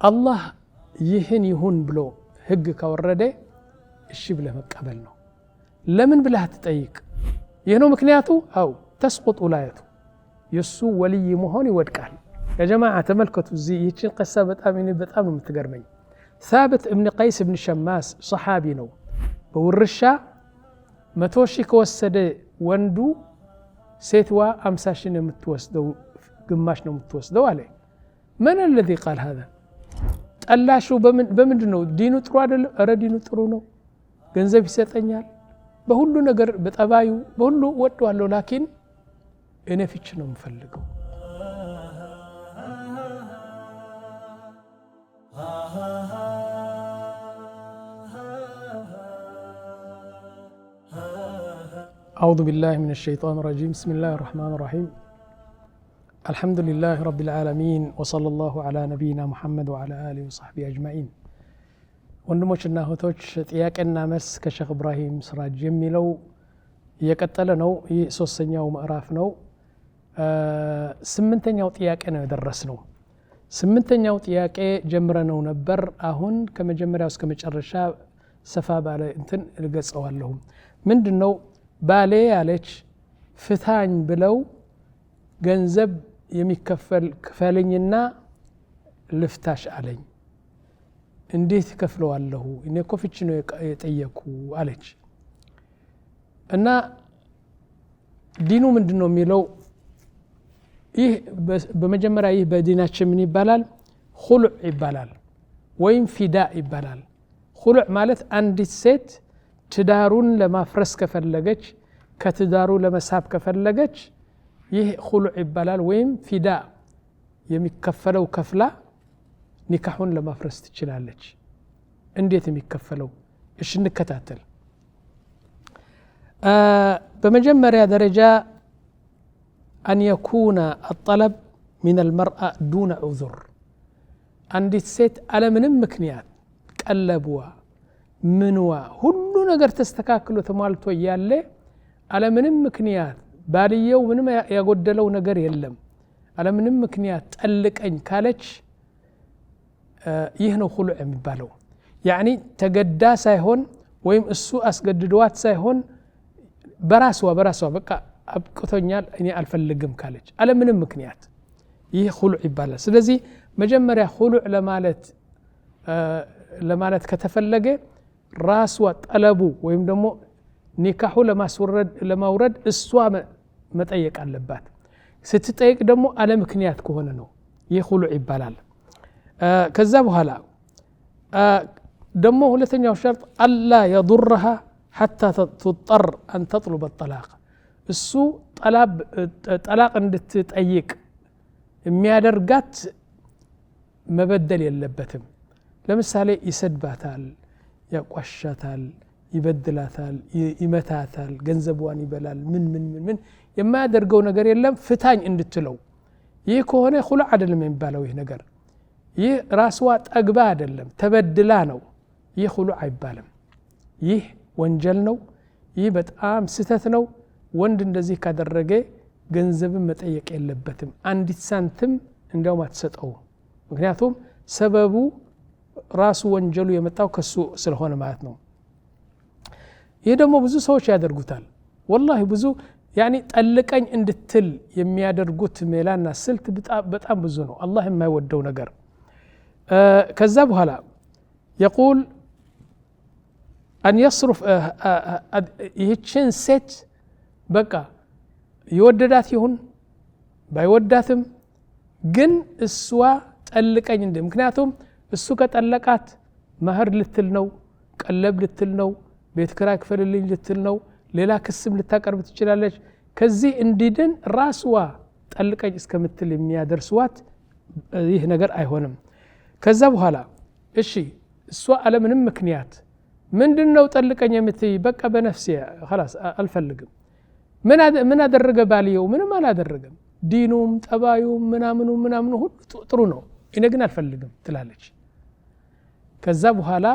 አላህ ይህን ይሁን ብሎ ህግ ካወረደ እሺ ብለህ መቀበል ነው። ለምን ብለህ ትጠይቅ? ይህ ነው ምክንያቱ። አው ተስቁጥ ውላየቱ የሱ ወልይ መሆን ይወድቃል። ያ ጀማዓ ተመልከቱ፣ እዚህ ይህችን ቅሳ በጣም ነው የምትገርመኝ። ሳብት እብን ቀይስ እብን ሸማስ ሰሓቢ ነው። በውርሻ 100 ሺህ ከወሰደ ወንዱ ሴትዋ 50 ሺህ ነው የምትወስደው፣ ግማሽ ነው የምትወስደው አለ። من الذي قال هذا؟ ጠላሹ በምንድን ነው? ዲኑ ጥሩ አይደለም? ኧረ ዲኑ ጥሩ ነው፣ ገንዘብ ይሰጠኛል፣ በሁሉ ነገር በጠባዩ በሁሉ ወደዋለሁ፣ ላኪን እኔ ፍች ነው የምፈልገው። أعوذ بالله من الشيطان الرجيم بسم الله الرحمن الرحيم الحمد لله رب العالمين وصلى الله على نبينا محمد وعلى آله وصحبه أجمعين ወንድሞችና እህቶች ጥያቄና መልስ ከሼክ ኢብራሂም ስራጅ የሚለው እየቀጠለ ነው። ይህ ሶስተኛው ምዕራፍ ነው። ስምንተኛው ጥያቄ ነው የደረስነው። ስምንተኛው ጥያቄ ጀምረነው ነበር። አሁን ከመጀመሪያው እስከ መጨረሻ ሰፋ ባለ እንትን ልገጸዋለሁ። ምንድነው? ባሌ ያለች ፍታኝ ብለው ገንዘብ የሚከፈል ክፈልኝና ልፍታሽ አለኝ። እንዴት ከፍለዋለሁ? እኔ እኮ ፍች ነው የጠየኩ አለች። እና ዲኑ ምንድነው የሚለው? ይህ በመጀመሪያ ይህ በዲናችን ምን ይባላል? ኹሉዕ ይባላል ወይም ፊዳ ይባላል። ኹሉዕ ማለት አንዲት ሴት ትዳሩን ለማፍረስ ከፈለገች፣ ከትዳሩ ለመሳብ ከፈለገች ይህ ኹሉዕ ይባላል። ወይም ፊዳ የሚከፈለው ከፍላ ኒካሁን ለማፍረስ ትችላለች። እንዴት የሚከፈለው? እሺ እንከታተል። በመጀመሪያ ደረጃ أن يكون الطلب من المرأة دون عذر። አንዲት ሴት አለ ምንም ምክንያት ቀለብዋ ምንዋ ሁሉ ነገር ተስተካክሎ ተሟልቶ እያለ አለ ምንም ምክንያት ባልየው ምንም ያጎደለው ነገር የለም አለ ምንም ምክንያት ጠልቀኝ ካለች ይህ ነው ኹሉዕ የሚባለው። ያኒ ተገዳ ሳይሆን ወይም እሱ አስገድዷት ሳይሆን በራስዋ በቃ አብቅቶኛል እኔ አልፈልግም ካለች አለ ምንም ምክንያት ይህ ኹሉዕ ይባላል። ስለዚህ መጀመሪያ ኹሉዕ ለማለት ከተፈለገ ራስዋ ጠለቡ ወይም ደግሞ ኒካሁ ለማውረድ እሷ መጠየቅ አለባት። ስትጠይቅ ደግሞ አለ ምክንያት ከሆነ ነው ይህ ኹሉዕ ይባላል። ከዛ በኋላ ደግሞ ሁለተኛው ሸርጥ አላ የضرها حتى تضطر أن تطلب الطلاق። እሱ ጠላቅ እንድትጠይቅ የሚያደርጋት መበደል የለበትም። ለምሳሌ ይሰድባታል፣ ያቋሻታል፣ ይበድላታል፣ ይመታታል፣ ገንዘቧን ይበላል፣ ምን የማያደርገው ነገር የለም ፍታኝ እንድትለው። ይህ ከሆነ ኹሉዕ አይደለም የሚባለው ይህ ነገር። ይህ ራስዋ ጠግባ አይደለም ተበድላ ነው። ይህ ኹሉዕ አይባልም። ይህ ወንጀል ነው። ይህ በጣም ስህተት ነው። ወንድ እንደዚህ ካደረገ ገንዘብን መጠየቅ የለበትም። አንዲት ሳንቲም እንዲያውም አትሰጠው። ምክንያቱም ሰበቡ ራሱ ወንጀሉ የመጣው ከሱ ስለሆነ ማለት ነው። ይህ ደግሞ ብዙ ሰዎች ያደርጉታል። ወላሂ ብዙ ያኒ ጠልቀኝ እንድትል የሚያደርጉት ሜላና ስልት በጣም ብዙ ነው። አላህ የማይወደው ነገር። ከዛ በኋላ يقول أن يصرف ይህችን ሴት በቃ ይወደዳት ይሁን ባይወዳትም ግን እሷ ጠልቀኝ እንደ ምክንያቱም እሱ ከጠለቃት መህር ልትል ነው፣ ቀለብ ልትል ነው፣ ቤት ኪራይ ክፈልልኝ ልትል ነው፣ ሌላ ክስም ልታቀርብ ትችላለች። ከዚህ እንዲድን ራስዋ ጠልቀኝ እስከምትል የሚያደርስዋት ይህ ነገር አይሆንም። ከዛ በኋላ እሺ እሷ አለ ምንም ምክንያት ምንድነው ጠልቀኝ የምትይ? በቃ በነፍሴ خلاص አልፈልግም። ምን አደረገ ባልየው? ምንም አላደረገም። ዲኑም ጠባዩም ምናምኑ ሁሉ ጥሩ ነው፣ እኔ ግን አልፈልግም ትላለች። ከዛ በኋላ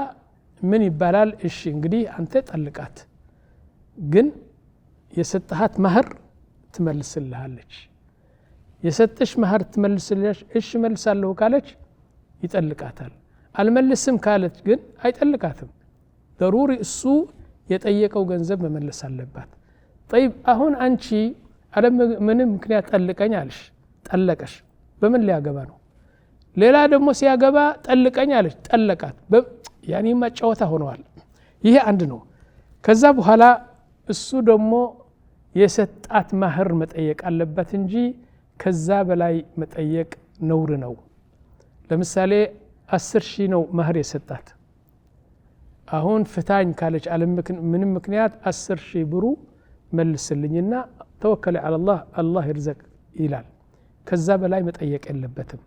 ምን ይባላል? እሺ እንግዲህ አንተ ጠልቃት፣ ግን የሰጠሃት መህር ትመልስልሃለች። የሰጠሽ መህር ትመልስልሽ። እሺ መልሳለሁ ካለች ይጠልቃታል አልመልስም ካለች ግን አይጠልቃትም ضروري እሱ የጠየቀው ገንዘብ መመለስ አለባት طيب አሁን አንቺ አለም ምንም ምክንያት ጠልቀኝ አልሽ ጠለቀሽ በምን ሊያገባ ነው ሌላ ደግሞ ሲያገባ ጠልቀኝ አለች ጠለቃት ያኒ ማጫወታ ሆነዋል ይሄ አንድ ነው ከዛ በኋላ እሱ ደግሞ የሰጣት ማህር መጠየቅ አለበት እንጂ ከዛ በላይ መጠየቅ ነውር ነው ለምሳሌ 10,000 ነው ማህር የሰጣት አሁን ፍታኝ ካለች ምንም ምክንያት 10,000 ብሩ መልስልኝና ተወከለ على الله الله ይርዘቅ ይላል ከዛ በላይ መጠየቅ የለበትም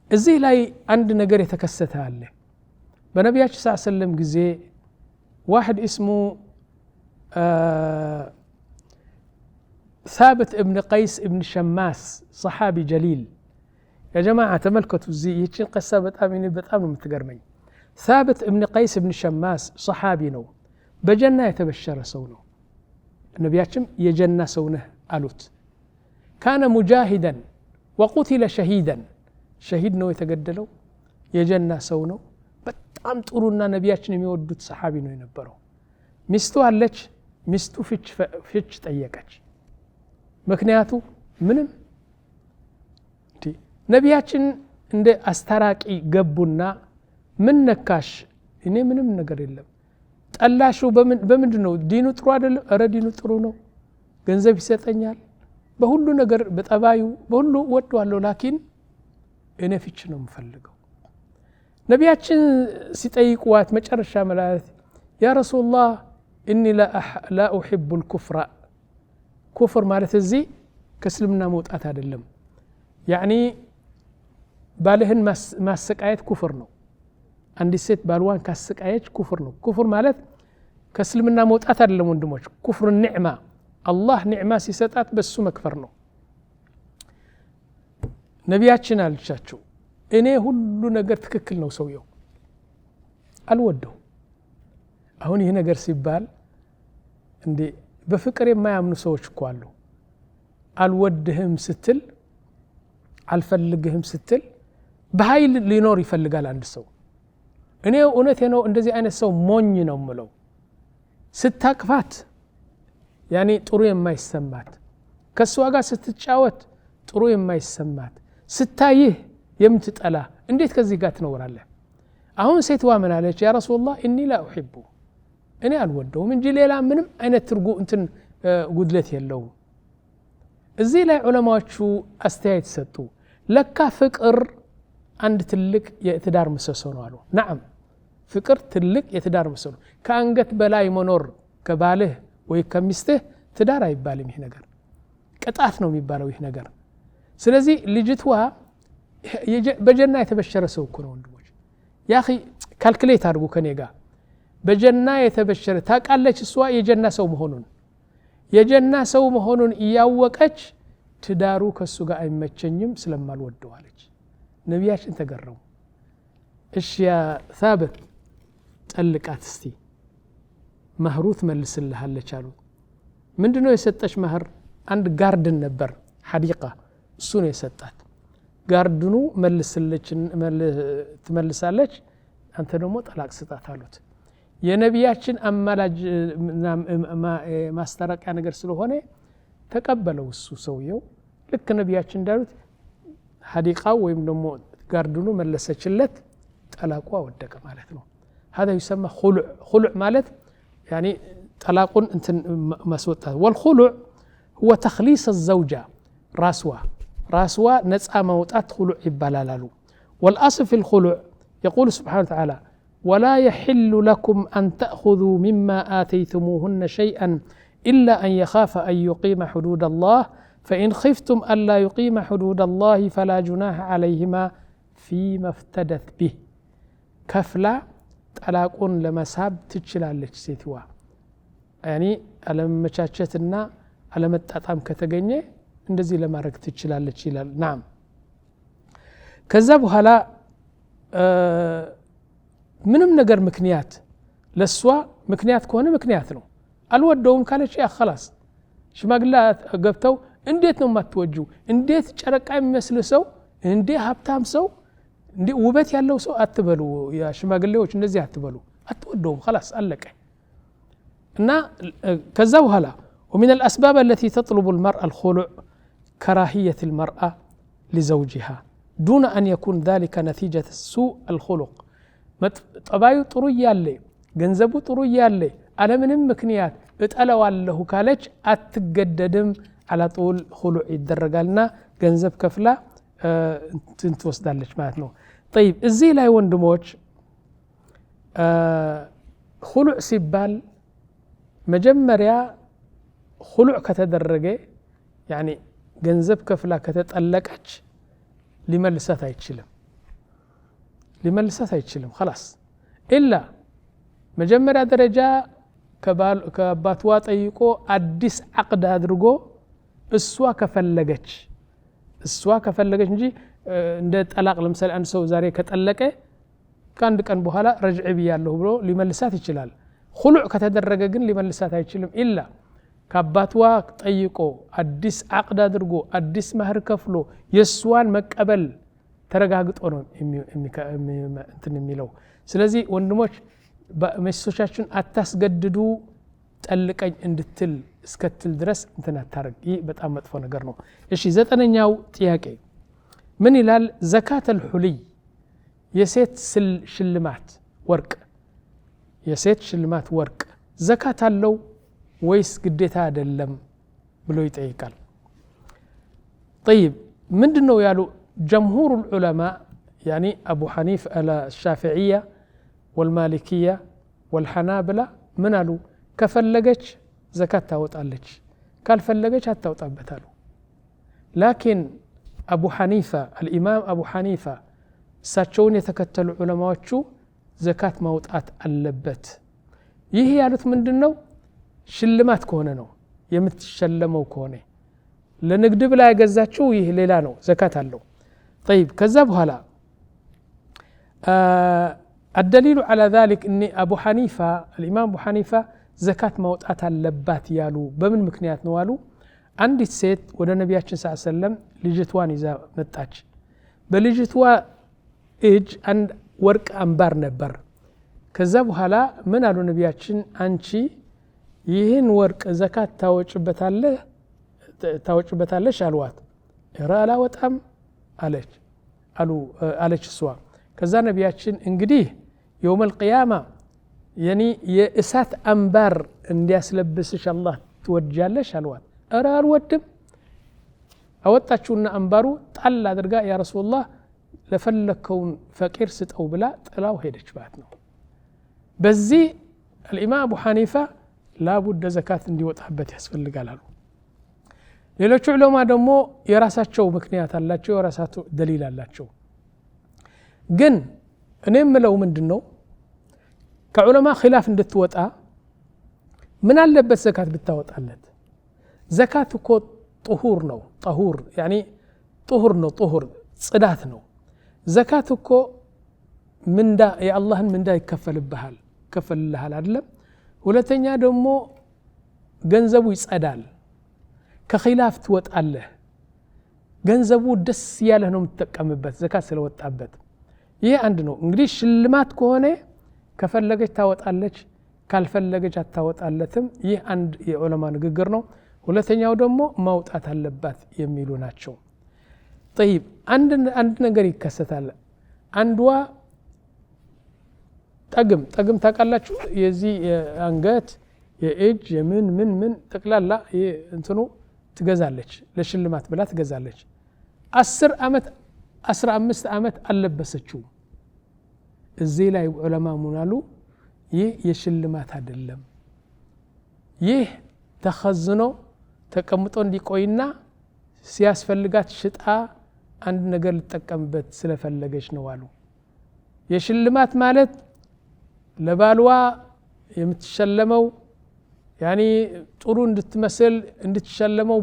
እዚህ ላይ አንድ ነገር የተከሰተ አለ በነቢያችን ሰለላሁ ዐለይሂ ወሰለም ጊዜ واحد اسمه ثابت ابن قيس ابن شماس صحابي جليل يا جماعة تملكتوا زي يتشين قصة بتأمين متقرمين ثابت ابن قيس ابن شماس صحابي نو بجنة يتبشر سونه النبياتشم يجنة سونه ألوت كان مجاهدا وقتل شهيدا شهيد نو يتقدلو يجنة سونه በጣም ጥሩና ነቢያችን የሚወዱት ሰሃቢ ነው የነበረው ሚስቱ አለች ሚስቱ ፍች ጠየቀች ምክንያቱ ምንም ነቢያችን እንደ አስተራቂ ገቡና ምን ነካሽ እኔ ምንም ነገር የለም ጠላሹ በምንድነው ዲኑ ጥሩ አይደለም አረ ዲኑ ጥሩ ነው ገንዘብ ይሰጠኛል በሁሉ ነገር በጠባዩ በሁሉ ወደዋለሁ ላኪን እኔ ፍች ነው የምፈልገው ነቢያችን ሲጠይቁዋት መጨረሻ ማለት ያ ረሱላህ إني لا أحب الكفر كفر ማለት እዚህ ከእስልምና መውጣት አይደለም يعني ባልህን ማሰቃየት ኩፍር ነው አንዲት ሴት ባልዋን ካሰቃየች ኩፍር ነው ኩፍር ማለት ከእስልምና መውጣት አይደለም ወንድሞች ኩፍር ኒዕማ አላህ ኒዕማ ሲሰጣት በሱ መክፈር ነው ነቢያችን አልቻቸው እኔ ሁሉ ነገር ትክክል ነው ሰውየው አልወደው አሁን ይሄ ነገር ሲባል እንዴ በፍቅር የማያምኑ ሰዎች እኮ አሉ አልወድህም ስትል አልፈልግህም ስትል በኃይል ሊኖር ይፈልጋል አንድ ሰው እኔ እውነቴ ነው እንደዚህ አይነት ሰው ሞኝ ነው ምለው ስታቅፋት ያኒ ጥሩ የማይሰማት ከሷ ጋር ስትጫወት ጥሩ የማይሰማት ስታይህ የምትጠላ እንዴት ከዚህ ጋር ትኖራለህ አሁን ሴትዋ ምን አለች ያ ረሱላህ ኢኒ ላ ኡሂቡ እኔ አልወደውም እንጂ ሌላ ምንም አይነት ትርጉ እንትን ጉድለት የለው እዚህ ላይ ዑለማዎቹ አስተያየት ሰጡ ለካ ፍቅር አንድ ትልቅ የትዳር ምሰሶ ነው አሉ ነዓም ፍቅር ትልቅ የትዳር ምሰሶ ነው ከአንገት በላይ መኖር ከባልህ ወይ ከሚስትህ ትዳር አይባልም ይሄ ነገር ቅጣት ነው የሚባለው ይሄ ነገር ስለዚህ ልጅቷ በጀና የተበሸረ ሰው እኮ ነው ወንድሞች ያኺ ካልኩሌት አድርጉ ከኔ ጋር በጀና የተበሸረ ታቃለች እሷ የጀና ሰው መሆኑን እያወቀች ትዳሩ ከሱ ጋር አይመቸኝም ስለማልወደው አለች ነቢያችን ተገረሙ እሺ ያ ثابت ጠልቃት እስቲ ማህሩት መልስልሃለች አሉ ምንድነው የሰጠች ማህር አንድ ጋርደን ነበር ሐዲቃ እሱ ነው የሰጣት ጋርድኑ ትመልሳለች አንተ ደግሞ ጠላቅ ስጣት አሉት የነቢያችን አማላጅ ማስተራቂያ ነገር ስለሆነ ተቀበለው እሱ ሰውየው ልክ ነቢያችን እንዳሉት ሐዲቃው ወይም ደግሞ ጋርድኑ መለሰችለት ጠላቋ ወደቀ ማለት ነው هذا يسمى خلع ማለት يعني طلاقون انت مسوطه والخلع هو تخليص الزوجه راسوا نصا موطات خلع يبالالالو والاصل في الخلع يقول سبحانه وتعالى ولا يحل لكم أن تأخذوا مما آتيتموهن شيئا إلا أن يخاف أن يقيم حدود الله فإن خفتم ألا يقيم حدود الله فلا جناح عليهما فيما افتدت به كفلا طلاقون لمساب تشلالች ሴትዋ يعني አለመቻቸትና አለመጣጣም ከተገኘ እንደዚህ ለማድረግ ትችላለች ይላል نعم ከዛ በኋላ ምንም ነገር ምክንያት ለሷ ምክንያት ከሆነ ምክንያት ነው አልወደውም ካለች ያ خلاص ሽማግሌ ገብተው እንዴት ነው ማትወጁ እንዴት ጨረቃ የሚመስል ሰው እንዴ ሀብታም ሰው እንዴ ውበት ያለው ሰው አትበሉ ያ ሽማግሌዎች እንደዚህ አትበሉ አትወደውም خلاص አለቀ እና ከዛ በኋላ ومن الأسباب التي تطلب المرأة الخلع كراهية المرأة لزوجها دون أن يكون ذلك نتيجة سوء الخلق طبايو ጥሩ ያለ ገንዘቡ ጥሩ ያለ على ምንም ምክንያት እጠላዋለሁ ካለች አትገደድም على طول خلع ይደረጋልና ገንዘብ ከፍላ ትወስዳለች ማለት ነው طيب እዚህ ላይ ወንድሞች خلع ሲባል መጀመሪያ خلع ከተደረገ يعني ገንዘብ ከፍላ ከተጠለቀች ሊመልሳት አይችልም خلاص إلا መጀመሪያ ደረጃ ከባትዋ ጠይቆ አዲስ عقد አድርጎ እሷ ከፈለገች እንጂ እንደ ጠላቅ ለምሳሌ አንድ ሰው ዛሬ ከጠለቀ ከአንድ ቀን በኋላ ረጅዕ ብያለሁ ብሎ ሊመልሳት ይችላል خلع ከተደረገ ግን ሊመልሳት አይችልም إلا ከአባትዋ ጠይቆ አዲስ عقد አድርጎ አዲስ ማህር ከፍሎ የሷን መቀበል ተረጋግጦ ነው እንትን የሚለው ስለዚህ ወንድሞች በሚስቶቻችን አታስገድዱ ጠልቀኝ እንድትል እስከትል ድረስ እንትን አታርግ ይህ በጣም መጥፎ ነገር ነው እሺ ዘጠነኛው ጥያቄ ምን ይላል ዘካት الحلي የሴት ሽልማት ወርቅ የሴት ሽልማት ወርቅ ዘካት አለው ወይስ ግዴታ አይደለም ብሎ ይጠይቃል طيب ምንድነው ያሉ جمهور العلماء يعني أبو حنيفة الشافعية والمالكية والحنابلة من قالوا كفلجش زكاة ታወጣለች ካልፈለገች አታወጣበታሉ لكن أبو حنيفة الإمام أبو حنيفة እሳቸውን የተከተሉ ዑለማዎቹ ዘካት ማውጣት አለበት ይህ ያሉት ምንድነው ሽልማት ከሆነ ነው የምትሸለመው ከሆነ ለንግድ ብላ ያገዛችው ይህ ሌላ ነው ዘካት አለው طيب كذا بهلا الدليل على ذلك ان ابو حنيفه الامام ابو حنيفه زكاه موطات አለባት ያሉ በምን ምክንያት ነው አሉ አንዲት ሴት ወደ ነብያችን ሰለላሁ ዐለይሂ ወሰለም ልጅቷን ይዛ መጣች በልጅቷ እጅ አንድ ወርቅ አንባር ነበር ከዛ በኋላ ምን አሉ ነብያችን አንቺ ይህን ወርቅ ዘካት ታወጭበታለሽ አልዋት ራላ ወጣም አለች እሷ ከዛ ነብያችን እንግዲህ يوم القيامة يعني የእሳት አንባር እንዲያስለብስሽ አላህ ትወጃለሽ አልዋት አልወድም አወጣችውና አንባሩ ጣል አድርጋ ያ ረሱላህ ለፈለከውን ፈቂር ስጠው ብላ ጥላው ሄደች ማለት ነው በዚህ الامام ابو حنيفه لا بد زكاه እንዲወጣበት ያስፈልጋል አሉ ሌሎች ዑለማ ደግሞ የራሳቸው ምክንያት አላቸው የራሳቸው ደሊል አላቸው ግን እኔም ምለው ምንድነው ከዑለማ ኺላፍ እንድትወጣ ምን አለበት ዘካት ብታወጣለት ዘካት እኮ طهور ነው طهور يعني طهور ነው طهور ጽዳት ነው ዘካት እኮ ምንዳ የአላህን ምንዳ ይከፈልልሃል አይደለም ሁለተኛ ደግሞ ገንዘቡ ይጸዳል ከኺላፍ ትወጣለህ ገንዘቡ ደስ ያለህ ነው የምትጠቀምበት ዘካት ስለወጣበት ይሄ አንድ ነው እንግዲህ ሽልማት ከሆነ ከፈለገች ታወጣለች ካልፈለገች አታወጣለትም ይህ አንድ የዑለማ ንግግር ነው ሁለተኛው ደግሞ ማውጣት አለባት የሚሉ ናቸው طيب አንድ ነገር ይከሰታል አንዷ ጠግም ታቃላችሁ የዚህ አንገት የእጅ የምን ምን ተቅላላ እንትኑ ትገዛለች ለሽልማት ብላ ትገዛለች 10 አመት 15 አመት አለበሰችው እዚህ ላይ ዑለማ ሙናሉ ይህ የሽልማት አይደለም ይህ ተخزኖ ተቀምጦ እንዲቆይና ሲያስፈልጋት ሽጣ አንድ ነገር ልትጠቀምበት ስለፈለገች ነው አሉ የሽልማት ማለት ለባልዋ የምትሸለመው ያኒ ጥሩ እንድትመስል እንድትሸለመው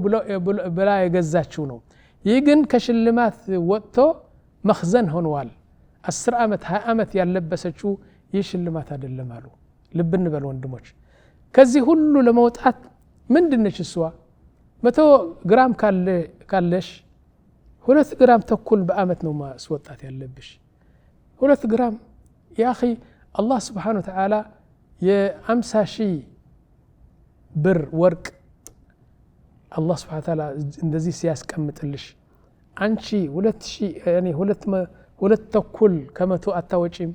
ብላ የገዛችው ነው ይህ ግን ከሽልማት ወጥቶ መخزን ሆኗል 10 አመት 20 አመት ያለበሰችው ይህ ሽልማት አይደለም አሉ ልብ እንበል ወንድሞች ከዚህ ሁሉ ለመውጣት ምንድነች እሷ 100 ግራም ካለሽ 2 ግራም ተኩል በአመት ነው ማስወጣት ያለብሽ 2 ግራም يا اخي الله سبحانه وتعالى የ50,000 ብር ወርቅ الله سبحانه وتعالى እንደዚህ ሲያስቀምጥልሽ አንቺ 2000 يعني 2 ተኩል ከመቶ አታወጪም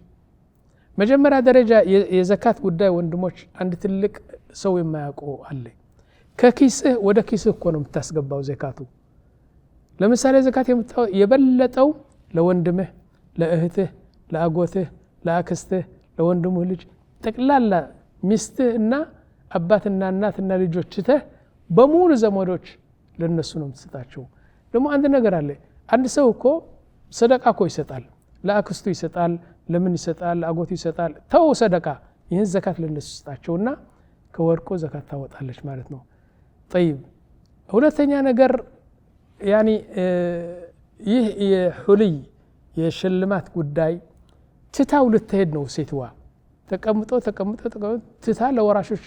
መጀመሪያ ደረጃ የዘካት ጉዳይ ወንድሞች አንድ ትልቅ ሰው የማያውቀው አለ ከኪስህ ወደ ኪስህ እኮ ነው የምታስገባው ዘካቱ ለምሳሌ ዘካት የበለጠው ለወንድምህ ለእህትህ ለአጎትህ ለአክስትህ ለወንድምህ ልጅ ጠቅላላ ሚስትህና አባትና እናትና ልጆችህ በሙሉ ዘመዶች ለነሱ ነው የምትሰጣቸው ደግሞ አንድ ነገር አለ አንድ ሰው እኮ ሰደቃ እኮ ይሰጣል ለአክስቱ ይሰጣል ለምን ይሰጣል ለአጎቱ ይሰጣል ተው ሰደቃ ይህን ዘካት ለነሱ ይሰጣቸውና ከወርቆ ዘካት ታወጣለች ማለት ነው طيب ሁለተኛ ነገር يعني ይህ የሁልይ የሽልማት ጉዳይ ትታው ልትሄድ ነው ሴትዋ ተቀምጦ ትታ ለወራሾች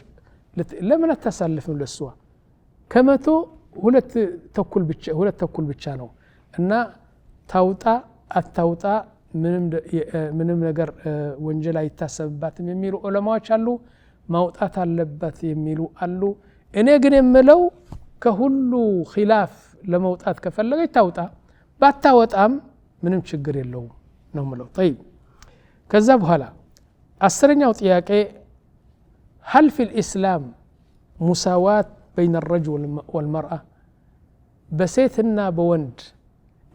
ለምን አታሳልፍም ለሷ ከመቶ 2 ተኩል ብቻ ነው እና ታውጣ አታውጣ ምንም ነገር ወንጀል አይታሰብባትም የሚሉ ዑለማዎች አሉ ማውጣት አለበት የሚሉ አሉ እኔ ግን የምለው ከሁሉ ኺላፍ ለመውጣት ከፈለገች ታውጣ ባታወጣም ምንም ችግር የለውም ነው ምለው طيب ከዛ በኋላ 10ኛው ጥያቄ هل في الإسلام مساواة بين الرجل والمرأة በሴትና በወንድ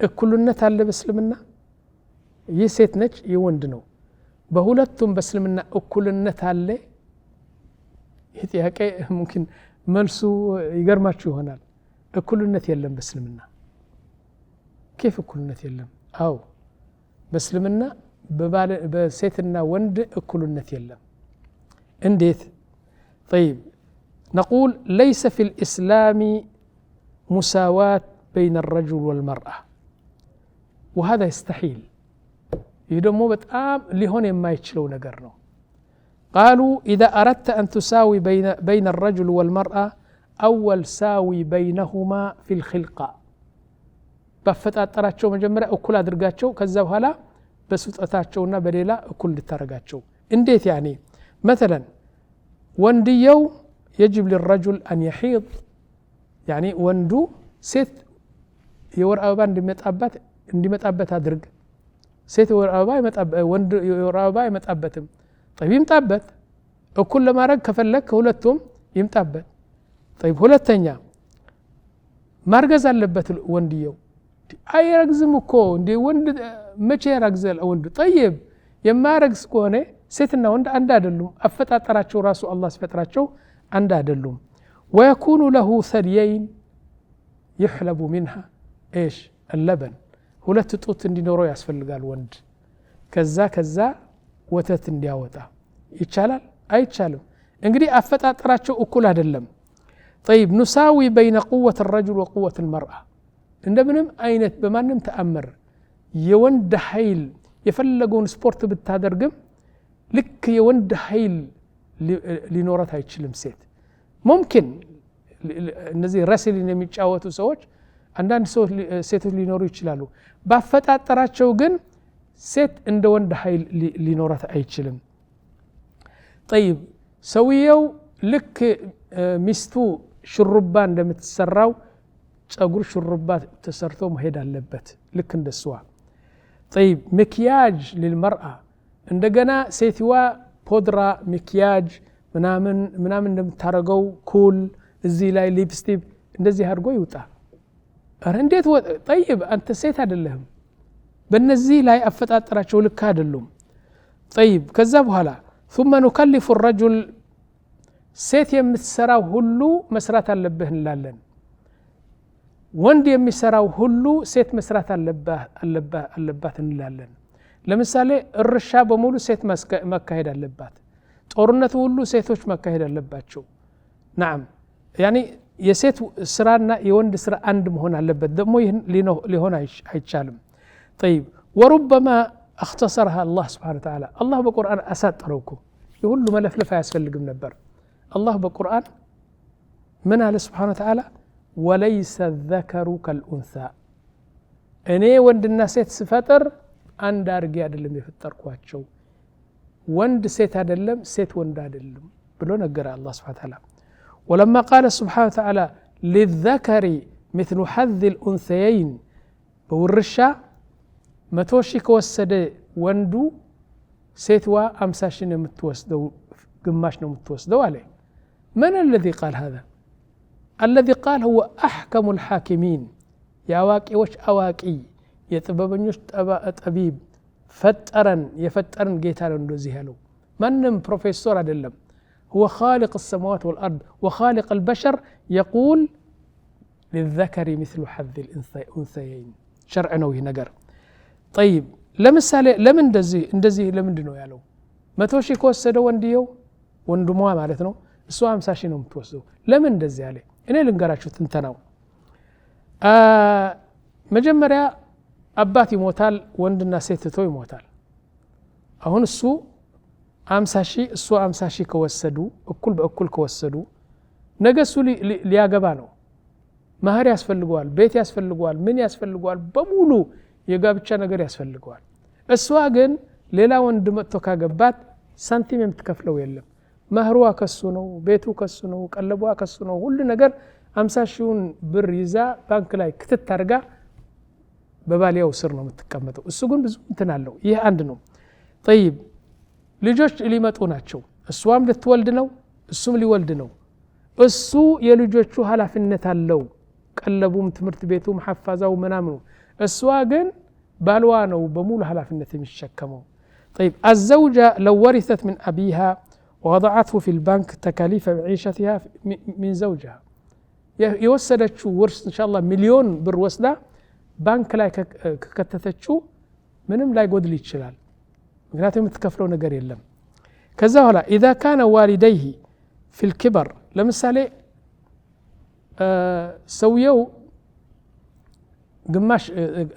እኩልነት አለ በእስልምና ይህ ሴት ነች የወንድ ነው በሁለቱም በእስልምና እኩልነት አለ ይህ ጥያቄ ممكن መልሱ ይገርማችሁ ይሆናል እኩልነት የለም በእስልምና كيف እኩልነት የለም አው በእስልምና በሴትና ወንድ እኩልነት የለም እንዴት طيب نقول ليس في الإسلام مساواة بين الرجل والمرأة وهذا يستحيل يدمو بتام لهون ما يتشلو نقرنو قالوا إذا أردت أن تساوي بين الرجل والمرأة أول ساوي بينهما في الخلقة بفتاتراتشو مجمرة أكل أدرقاتشو كذا هلا بس فتاتشونا بديلا أكل ترقاتشو انديت يعني مثلا ونديو يجب للرجل أن يحيض يعني وندو ست يور أبان دي متأبت هدرق ست يور أبان وند يور أبان متأبتم طيب يمتأبت وكل ما رق كفلك هولتهم يمتأبت طيب هولتنيا مارجز اللبت ونديو أي رجزم كو دي وند مشي رجزل وند طيب يما رجز كونه ستنا وند عند أدلهم أفتاتراتشو راسو الله سفتراتشو عند أدلهم ويكون له ثديين يحلب منها إيش اللبن ሁለት ጡት እንዲኖረው ያስፈልጋል ወንድ ከዛ ወተት እንዲያወጣ ይቻላል አይቻልም እንግዲህ አፈጣጣራቸው እኩል አይደለም طيب نساوي بين قوة الرجل وقوة المرأة እንደምንም አይነት በማንም ተአምር የወንድ ኃይል የፈለገውን ስፖርት ብታደርግም ልክ የወንድ ኃይል ሊኖራት አይችልም ሴት ممكن እነዚህ ረስሊን የሚጫወቱ ሰዎች አንዳንድ ሰዎች ሴቶች ሊኖሩ ይችላሉ ባፈጣጣራቸው ግን ሴት እንደ ወንድ ኃይል ሊኖራት አይችልም طيب ሰውየው ልክ ሚስቱ ሽሩባ እንደምትሰራው ጸጉር ሽሩባ ተሰርቶ መሄድ አለበት ልክ እንደሷ طيب مكياج للمرأة እንደገና ሴትዋ ፖድራ مكياج ምናምን እንደምታረገው ኩል እዚህ ላይ ሊፕስቲክ እንደዚህ አድርጎ ይውጣ እንዴት طيب አንተ ሴት አይደለህም በእነዚህ ላይ አፈጣጣራቸው ልክ አይደሉም طيب ከዛ በኋላ ثم نكلف الرجل ሴት የምትሰራው ሁሉ መስራት አለብህ እንላለን ወንድ የሚሰራው ሁሉ ሴት መስራት አለባት እንላለን ለምሳሌ እርሻ በሙሉ ሴት መካሄድ አለባት ጦርነቱ ሁሉ ሴቶች መካሄድ አለባቸው نعم يعني የሴት ስራና የወንድ ስራ አንድ መሆን አለበት ደግሞ ይሄን ሊሆን አይቻልም طيب وربما اختصرها الله سبحانه وتعالى الله በቁርአን አሳጠረውኩ ይሁሉ መለፍለፍ አያስፈልግም ነበር الله በቁርአን ምን አለ سبحانه وتعالى وليس الذكر كالانثى እኔ ወንድና ሴት ስፈጥር አንድ አርጌ አይደለም የፈጠርኳቸው ወንድ ሴት አይደለም ሴት ወንድ አይደለም ብሎ ነገረ አላህ Subhanahu Wa Ta'ala ولما قال سبحانه وتعالى للذكر مثل حظ الأنثيين በውርሻ 100 ሺህ ከወሰደ ወንዱ ሴትዋ 50 ሺህ ነው የምትወስደው ግማሽ ነው የምትወስደው አለ من الذي قال هذا الذي قال هو أحكم الحاكمين يا واقعዎች አዋቂ የጥበበኞች ጠቢብ ፈጠረን የፈጠረን ጌታ ነው እንደዚህ ያለው ማንም ፕሮፌሰር አይደለም هو خالق السماوات والأرض وخالق البشر يقول للذكر مثل حظ الأنثيين شرع ነው ይሄ ነገር طيب ለምሳሌ ለምን እንደዚህ ለምንድን ነው ያለው 100 ሺህ ከወሰደው ወንድሟ ማለት ነው እሱ 50 ሺህ ነው የምትወስደው ለምን እንደዚህ ያለ እኔ ልንገራችሁ ትንተናው መጀመሪያ አባት ይሞታል ወንድና ሴት ተው ይሞታል አሁን እሱ 50 ሺህ እሱ 50 ሺህ ከወሰዱ እኩል በእኩል ከወሰዱ ነገ እሱ ሊያገባ ነው ማህር ያስፈልገዋል ቤት ያስፈልገዋል ምን ያስፈልገዋል በሙሉ የጋብቻ ነገር ያስፈልገዋል እሷ ግን ሌላ ወንድ መጥቶ ካገባት ሳንቲም የምትከፍለው የለም ማህሩዋ ከሱ ነው ቤቱ ከሱ ነው ቀለቧ ከሱ ነው ሁሉ ነገር 50 ሺውን ብር ይዛ ባንክ ላይ ክትት አድርጋ በባሊያው ስር ነው የምትቀመጠው እሱ ግን ብዙ እንትን አለው ይሄ አንድ ነው طيب ልጆች ሊመጡ ናቸው እሷም ልትወልድ ነው እሱም ሊወልድ ነው እሱ የልጆቹ ኃላፊነት አለው ቀለቡም ትምህርት ቤቱም ሐፋዛው ምናምኑ እሷ ግን ባልዋ ነው በሙሉ ኃላፊነት የሚሸከመው طيب الزوجة لو ورثت من أبيها ووضعته في البنك تكاليف معيشتها من زوجها يوسدتشو ورث إن شاء الله مليون بر وسدا بنك لا كتتتشو منهم لا يقود لي يشلال معناته متكفلو ነገር የለም ከዛ ኋላ اذا كان والديه في الكبر ለምሳሌ ሰውየው ግማሽ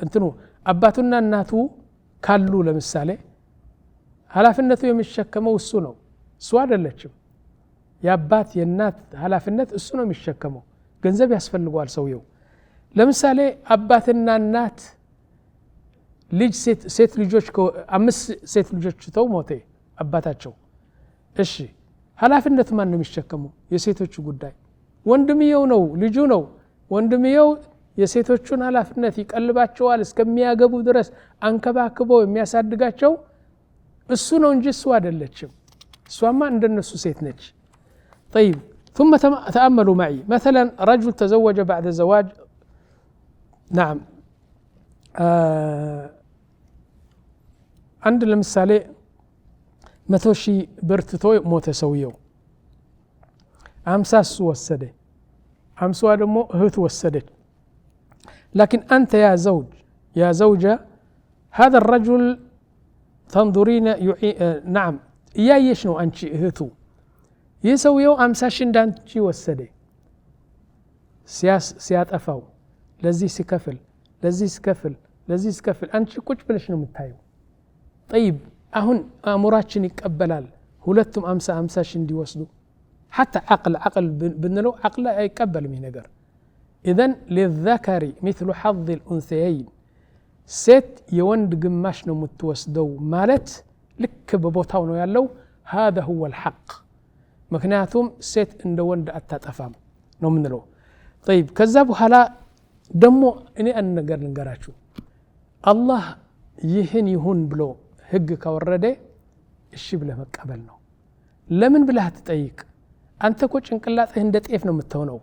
እንትኑ አባቱና እናቱ ካሉ ለምሳሌ ኃላፊነቱ የሚሸከመው እሱ ነው እሱ አይደለችም የአባት የእናት ኃላፊነት እሱ ነው የሚሸከመው ገንዘብ ያስፈልገዋል ሰውየው ለምሳሌ አባትና እናት ልጅ ሴት ልጆች 5 ሴት ልጆች ተው ሞቴ አባታቸው እሺ ኃላፊነቱ ማን ነው የሚሸከመው የሴቶቹ ጉዳይ ወንድምየው ነው ልጁ ነው ወንድምየው የሴቶቹን ኃላፊነት ይቀልባቸዋል እስከሚያገቡ ድረስ አንከባክበው የሚያሳድጋቸው እሱ ነው እንጂ እሱ አይደለችም እሷማ እንደነሱ ሴት ነች طيب ثم تأملوا معي مثلا رجل تزوج بعد زواج نعم عند المثالي 100 ሺህ ብር ትቶ ሞተ ሰውየው 50 እሱ ወሰደ 50 ደግሞ እህቱ ወሰደች لكن أنت يا زوجة هذا الرجل تنظرين نعم إيايش نو أنشي اهتو يسويو 50 ሺህ እንዳንቺ ወሰደ ሲያጠፋው ለዚህ ሲከፍል ለዚህ ሲከፍል አንቺ ቁጭ ብለሽ ነው የምታየው طيب አሁን አሙራችን ይቀበላል ሁለቱም 50 ሺህ እንዲወስዱ حتى عقل بنلو عقل يقبل من ነገር اذن للذكر مثل حظ الانثيين ሴት የወንድ ግማሽ ነው የምትወስደው ማለት ልክ በቦታው ነው ያለው هذا هو الحق ምክንያቱም ሴት እንደ ወንድ አታጠፋም ነው ምንለው طيب ከዛ በኋላ ደሞ እኔ አንድ ነገር ልንገራችሁ አላህ ይህን ይሁን ብሎ ህግ ካወረደ እሺ ብለህ መቀበል ነው ለምን ብለህ አትጠይቅ አንተ እኮ ጭንቅላትህ እንደ ጤፍ ነው የምትሆነው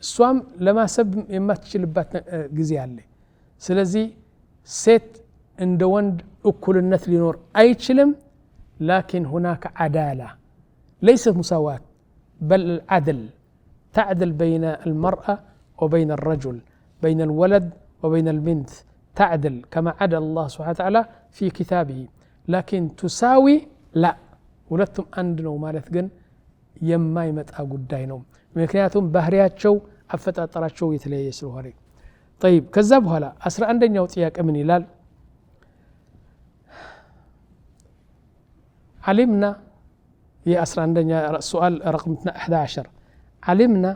እሷም ለማሰብ የማትችልባት ጊዜ አለ ስለዚህ ሴት እንደ ወንድ እኩልነት ሊኖር አይችልም لكن هناك عدالة ليس مساواة بل العدل تعدل بين المرأة وبين الرجل بين الولد وبين البنت تعدل كما عدل الله سبحانه وتعالى في كتابه لكن تساوي لا ولتم عندنا ማለት ግን የማይመጣ ጉዳይ ነው ምክንያቱም ባህሪያቸው አፈጣጠራቸው የተለያየ ስለሆነ طيب ከዛ በኋላ 11ኛው ጥያቄ ምን ይላል علمنا هي 11ኛ سؤال رقم 11 علمنا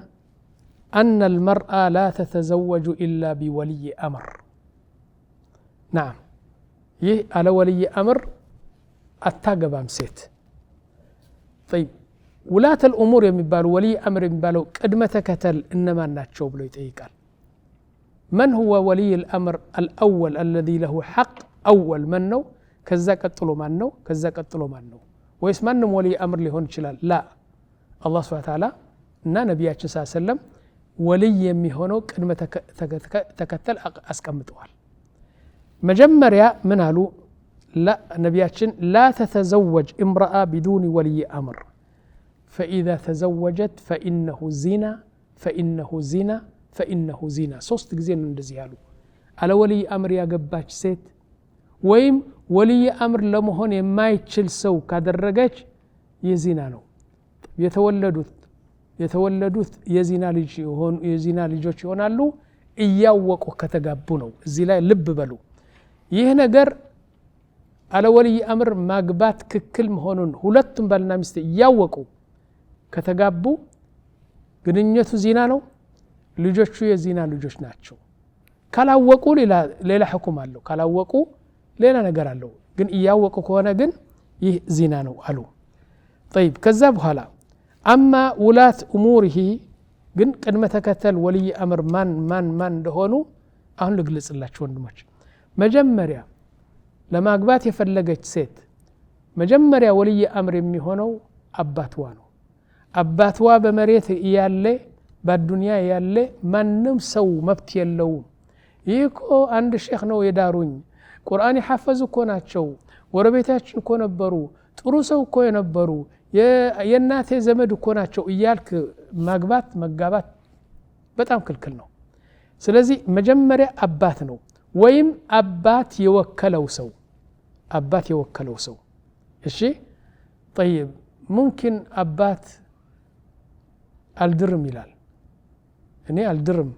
أن المرأة لا تتزوج إلا بولي أمر نعم ይህ አለ ወልይ አምር አታገባም ሴት طيب ولاة الأمور የሚባሉ ወልይ አምር የሚባለው ቅድመ ተከተል እነማን ናቸው ብሎ ይጠይቃል من هو ولي الأمر الأول الذي له حق أول من ነው ከዛ ቀጥሎ ማን ነው ከዛ ቀጥሎ ማን ነው ወይስ ማንም ወልይ አምር ሊሆን ይችላል لا الله سبحانه وتعالى እና ነብያችን ሰለላሁ ዐለይሂ ወሰለም ወልይ የሚሆነው ቅድመ ተከተል አስቀምጠዋል መጀመሪያ ምን አሉ لا ነብያችን لا تتزوج امرأة بدون ولي أمر فإذا تزوجت فإنه زنا فإنه زنا فإنه زنا ሶስት ጊዜ ነው እንደዚህ ያሉ አለ ወልይ አምር ያገባች ሴት ወይም ወልይ አምር ለመሆን የማይችል ሰው ካደረገች የዚና ነው የተወለዱት የዚና ልጆች ይሆናሉ እያወቁ ከተጋቡ ነው እዚህ ላይ ልብ በሉ ይህ ነገር አለ ወልይ አምር ማግባት ክክል መሆኑን ሁለቱም ባልና ሚስት እያወቁ ከተጋቡ ግንኙነቱ ዚና ነው ልጆቹ የዚና ልጆች ናቸው ካላወቁ ሌላ ሁክም አለው ካላወቁ ሌላ ነገር አለው ግን እያወቁ ከሆነ ግን ይህ ዚና ነው አሉ طيب ከዛ በኋላ أما ولاة أموره ግን ቅድመ ተከተል ወልይ አምር ማን እንደሆኑ አሁን ልግለጽላችሁ ወንድሞች መጀመሪያ ለማግባት የፈለገች ሴት መጀመሪያ ወልይ አምር የሚሆነው አባትዋ ነው አባትዋ በመሬት ያለ በዱንያ ያለ ማንም ሰው መብት የለውም ይኮ አንድ ሼክ ነው የዳሩኝ ቁርአን ይሐፈዙ እኮ ናቸው ወረቤታችን እኮ ነበሩ ጥሩ ሰው እኮ የነበሩ የእናቴ ዘመድ እኮ ናቸው እያልክ መጋባት በጣም ክልክል ነው ስለዚህ መጀመሪያ አባት ነው ወይም አባት የወከለው ሰው እሺ طيب ممكن አባት አልድርም ይላል እኔ አልድርም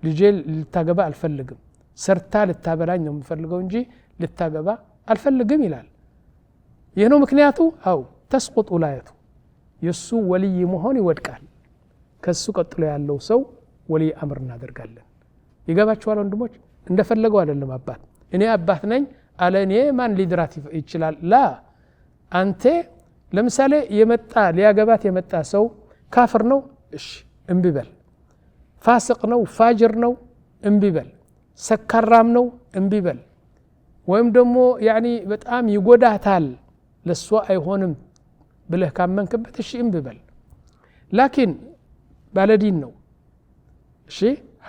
ልጄ ልታገባ አልፈልግም ሰርታ ልታበላኝ ነው የምፈልገው እንጂ ልታገባ አልፈልግም ይላል ይህ ነው ምክንያቱ አው ተስቁጥ ወላየቱ የሱ ወልይ መሆን ይወድቃል ከሱ ቀጥሎ ያለው ሰው ወልይ አምር እናደርጋለን ይገባችኋል ወንድሞች እንደፈለገው አይደለም አባት እኔ አባት ነኝ አለ እኔ ማን ሊድራት ይችላል ላ አንተ ለምሳሌ ሊያገባት የመጣ ሰው ካፍር ነው እሺ እንቢበል ፋሲቅ ነው ፋጅር ነው እንቢበል ሰካራም ነው እንቢበል ወይም ደግሞ ያኒ በጣም ይጎዳታል ለሷ አይሆንም ብለህ ካመንክበት እሺ እንቢበል ላኪን ባለዲን ነው እሺ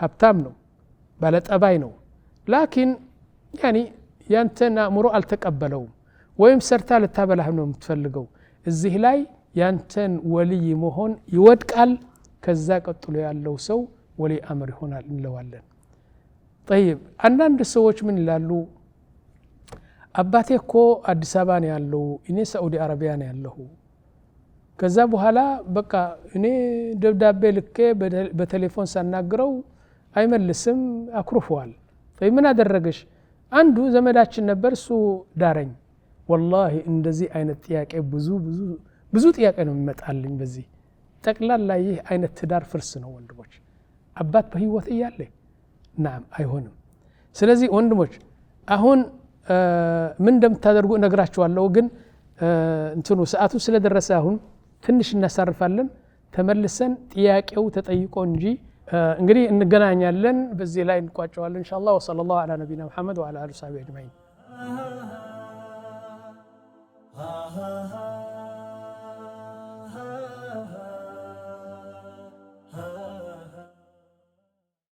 ሀብታም ነው ባለጠባይ ነው ላኪን ያኒ ያንተን አእምሮ አልተቀበለውም ወይም ሰርታ ልታበላህ ነው የምትፈልገው እዚህ ላይ ያንተን ወልይ መሆን ይወድቃል ከዛ ቀጥሎ ያለው ሰው ወልይ አምር ይሆናል እንለዋለን طيب አንዳንድ ሰዎች ምን ይላሉ አባቴ እኮ አዲስ አበባ ነው ያለው እኔ ሳዑዲ አረቢያ ነው ያለሁ ከዛ በኋላ በቃ እኔ ደብዳቤ ልኬ በቴሌፎን ሳናግረው አይመልስም አኩርፏል طيب ምን አደረገሽ አንዱ ዘመዳችን ነበር እሱ ዳረኝ والله እንደዚህ አይነት ጥያቄ ብዙ ጥያቄ ነው የሚመጣልኝ በዚህ ጠቅላላ ይህ አይነት ትዳር ፍርስ ነው ወንድሞች አባት በህይወት እያለ ናም አይሆንም ስለዚህ ወንድሞች አሁን ምን እንደምታደርጉ እነግራችኋለሁ ግን እንትኑ ሰዓቱ ስለደረሰ አሁን ትንሽ እናሳርፋለን ተመልሰን ጥያቄው ተጠይቆ እንጂ እንግዲህ እንገናኛለን በዚህ ላይ እንቋጨዋለን ኢንሻአላህ ወሰለላሁ ዐላ ነቢይና መሐመድ ወዐላ አሊሂ ወሰሐቢሂ አጅማኢን